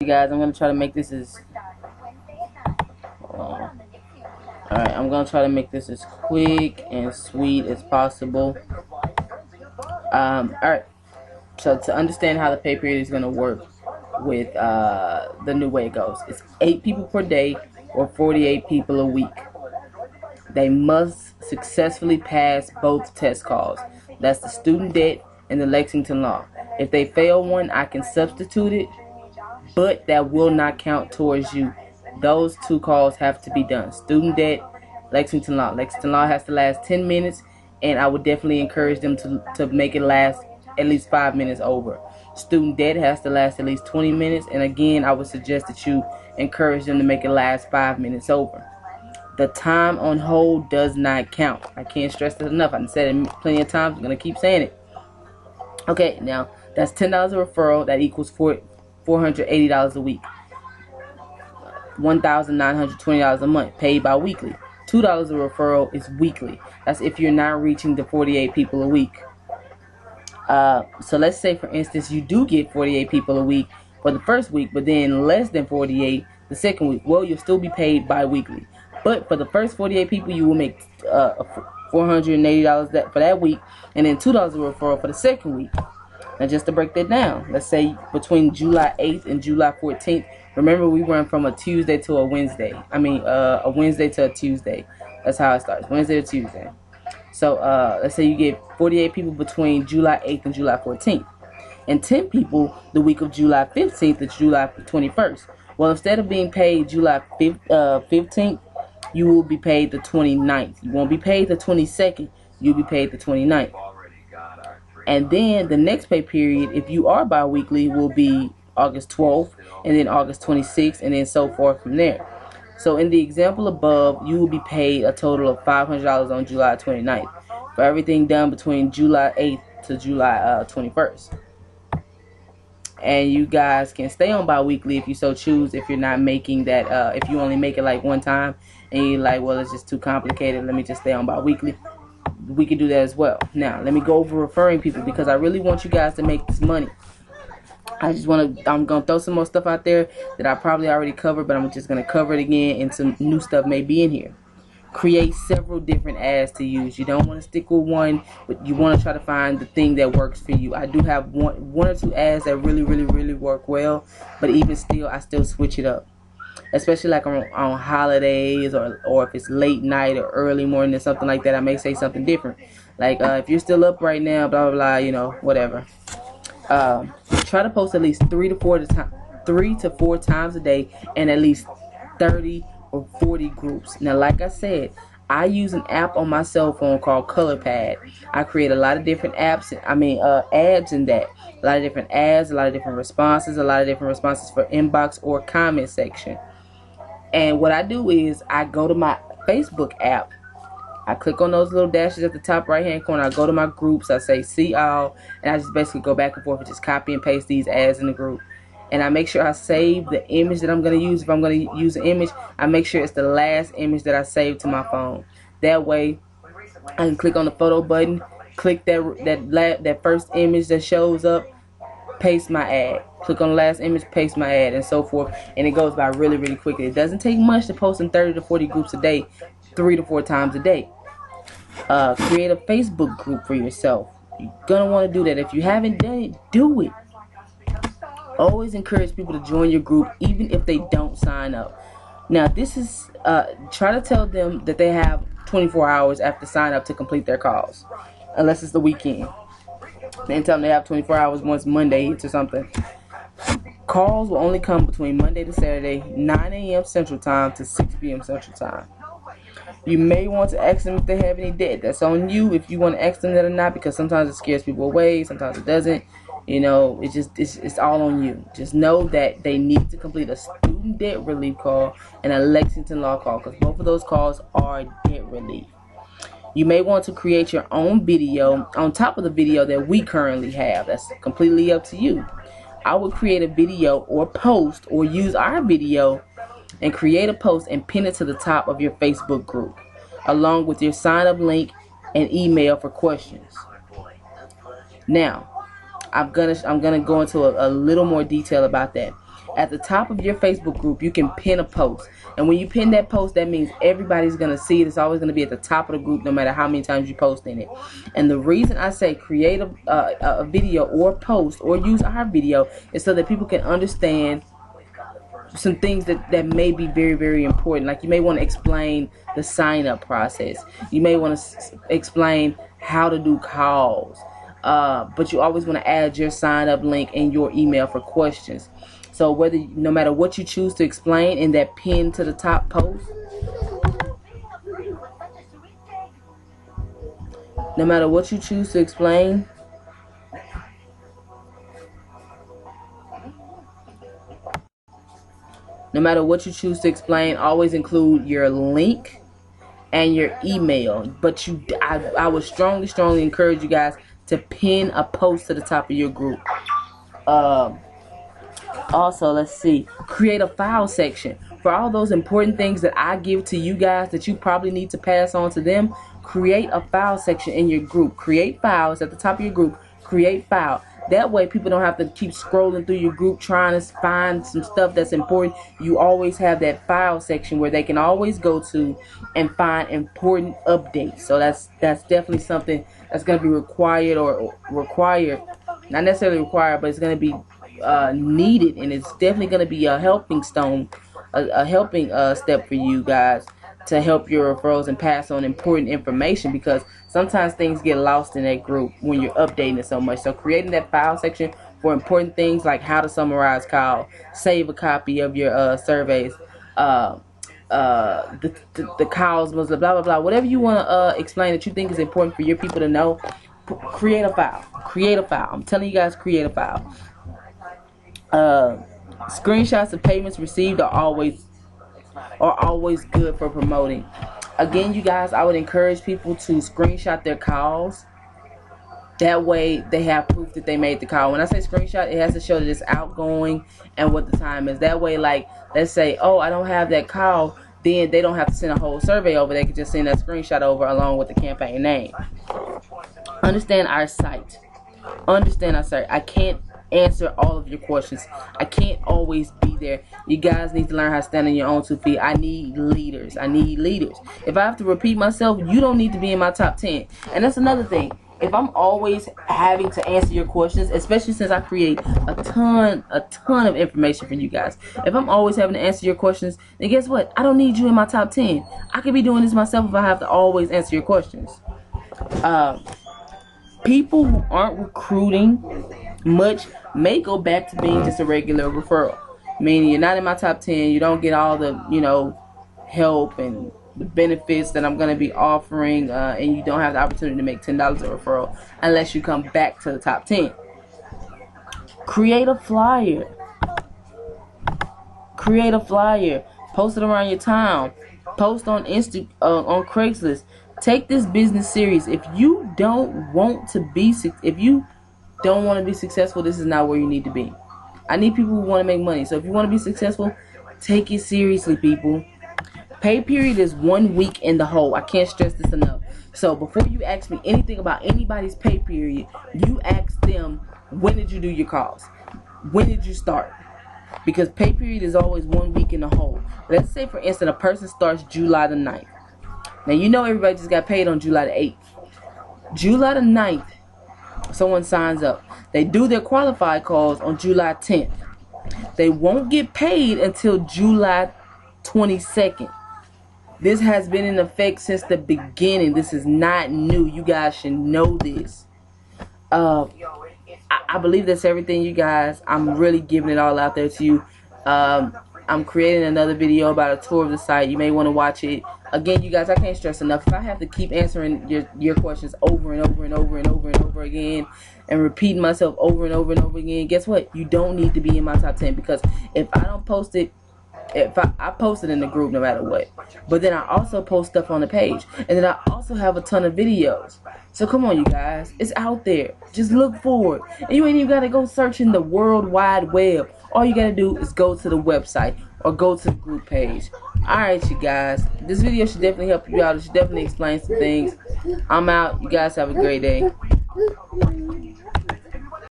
You guys, I'm gonna try to make this as alright, I'm gonna try to make this as quick and sweet as possible. Alright, so to understand how the pay period is gonna work with the new way it goes, it's 8 people per day or 48 people a week. They must successfully pass both test calls. That's the student debt and the Lexington law. If they fail one, I can substitute it, but that will not count towards you. Those 2 calls have to be done. Student debt, Lexington law. Lexington law has to last 10 minutes, and I would definitely encourage them to make it last at least 5 minutes over. Student debt has to last at least 20 minutes, and again, I would suggest that you encourage them to make it last 5 minutes over. The time on hold does not count. I can't stress this enough. I've said it plenty of times. I'm going to keep saying it. Okay, now, that's $10 a referral. That equals $480 a week. $1,920 a month, paid bi-weekly. $2 a referral is weekly. That's if you're not reaching the 48 people a week. So let's say, for instance, you do get 48 people a week for the first week, but then less than 48 the second week. Well, you'll still be paid bi-weekly. But for the first 48 people, you will make $480 for that week, and then $2 a referral for the second week. Now, just to break that down, let's say between July 8th and July 14th, remember we run from a Tuesday to a Wednesday. A Wednesday to a Tuesday. That's how it starts, Wednesday to Tuesday. So let's say you get 48 people between July 8th and July 14th, and 10 people the week of July 15th to July 21st. Well, instead of being paid July 15th, you will be paid the 29th. You won't be paid the 22nd. You'll be paid the 29th. And then the next pay period, if you are bi-weekly, will be August 12th, and then August 26th, and then so forth from there. So in the example above, you will be paid a total of $500 on July 29th for everything done between July 8th to July 21st. And you guys can stay on bi-weekly if you so choose, if you're not making that, if you only make it like one time and you're like, well, it's just too complicated, let me just stay on bi-weekly. We can do that as well. Now, let me go over referring people, because I really want you guys to make this money. I'm going to throw some more stuff out there that I probably already covered, but I'm just going to cover it again, and some new stuff may be in here. Create several different ads to use. You don't want to stick with one, but you want to try to find the thing that works for you. I do have one or two ads that really work well, but even still, I still switch it up. Especially like on holidays, or if it's late night or early morning or something like that, I may say something different. Like if you're still up right now, blah blah blah, whatever. Try to post at least 3 to 4 times a day, and at least 30 or 40 groups. Now, like I said, I use an app on my cell phone called ColorPad. I create a lot of different ads in that. A lot of different ads, a lot of different responses, for inbox or comment section. And what I do is I go to my Facebook app. I click on those little dashes at the top right hand corner. I go to my groups. I say see all, and I just basically go back and forth and just copy and paste these ads in the group. And I make sure I save the image that I'm going to use. If I'm going to use an image, I make sure it's the last image that I saved to my phone. That way, I can click on the photo button, click that first image that shows up, paste my ad. Click on the last image, paste my ad, and so forth. And it goes by really quickly. It doesn't take much to post in 30 to 40 groups a day, 3 to 4 times a day. Create a Facebook group for yourself. You're going to want to do that. If you haven't done it, do it. Always encourage people to join your group, even if they don't sign up. Now, this is, try to tell them that they have 24 hours after sign up to complete their calls, unless it's the weekend. Then tell them they have 24 hours once Monday hits or something. Calls will only come between Monday to Saturday, 9 a.m. Central Time to 6 p.m. Central Time. You may want to ask them if they have any debt. That's on you if you want to ask them that or not, because sometimes it scares people away, sometimes it doesn't. It's all on you. Just know that they need to complete a student debt relief call and a Lexington law call, because both of those calls are debt relief. You may want to create your own video on top of the video that we currently have. That's completely up to you. I would create a video or post, or use our video and create a post and pin it to the top of your Facebook group, along with your sign up link and email for questions. Now, I'm gonna go into a little more detail about that. At the top of your Facebook group, you can pin a post. And when you pin that post, that means everybody's going to see it. It's always going to be at the top of the group, no matter how many times you post in it. And the reason I say create a video or post or use our video is so that people can understand some things that may be very, very important. Like you may want to explain the sign-up process. You may want to explain how to do calls. But you always want to add your sign-up link and your email for questions. So no matter what you choose to explain in that pin to the top post, no matter what you choose to explain, always include your link and your email. But I would strongly encourage you guys to pin a post to the top of your group. Also, let's see, create a file section for all those important things that I give to you guys that you probably need to pass on to them. Create a file section in your group. Create files at the top of your group. Create file. That way people don't have to keep scrolling through your group trying to find some stuff that's important. You always have that file section where they can always go to and find important updates. So that's definitely something that's going to be required, not necessarily required, but it's going to be needed, and it's definitely going to be a helping stone, a helping step for you guys to help your referrals and pass on important information, because sometimes things get lost in that group when you're updating it so much. So creating that file section for important things like how to summarize call, save a copy of your surveys, the calls, blah blah blah, whatever you want to explain that you think is important for your people to know. Create a file. I'm telling you guys, create a file. Screenshots of payments received are always good for promoting. Again, you guys, I would encourage people to screenshot their calls. That way they have proof that they made the call. When I say screenshot, it has to show that it's outgoing and what the time is. That way, like, let's say, oh, I don't have that call, then they don't have to send a whole survey over. They can just send that screenshot over along with the campaign name. Understand our site. I can't answer all of your questions. I can't always be there. You guys need to learn how to stand on your own 2 feet. I need leaders. If I have to repeat myself, you don't need to be in my top 10. And that's another thing. If I'm always having to answer your questions, especially since I create a ton of information for you guys, if I'm always having to answer your questions, then guess what? I don't need you in my top 10. I could be doing this myself if I have to always answer your questions. People who aren't recruiting much may go back to being just a regular referral, meaning you're not in my top 10, you don't get all the help and the benefits that I'm going to be offering, and you don't have the opportunity to make $10 a referral unless you come back to the top 10. Create a flyer, post it around your town, post on on Craigslist. Take this business serious. If you don't want to be successful, this is not where you need to be. I need people who want to make money. So if you want to be successful, take it seriously, people. Pay period is 1 week in the hole. I can't stress this enough. So before you ask me anything about anybody's pay period, you ask them, when did you do your calls? When did you start? Because pay period is always 1 week in the hole. Let's say, for instance, a person starts July the 9th. Now, you know everybody just got paid on July the 8th. July the 9th, someone signs up. They do their qualified calls on July 10th. They won't get paid until July 22nd. This has been in effect since the beginning. This is not new. You guys should know this. I believe that's everything, you guys. I'm really giving it all out there to you. I'm creating another video about a tour of the site. You may want to watch it. Again, you guys, I can't stress enough. If I have to keep answering your questions over and over again, and repeating myself over and over again, guess what? You don't need to be in my top 10, because if I don't post it, I post it in the group no matter what. But then I also post stuff on the page, and then I also have a ton of videos. So come on, you guys, it's out there. Just look for it. And you ain't even got to go searching the World Wide Web. All you got to do is go to the website or go to the group page. Alright, you guys, this video should definitely help you out. It should definitely explain some things. I'm out. You guys have a great day.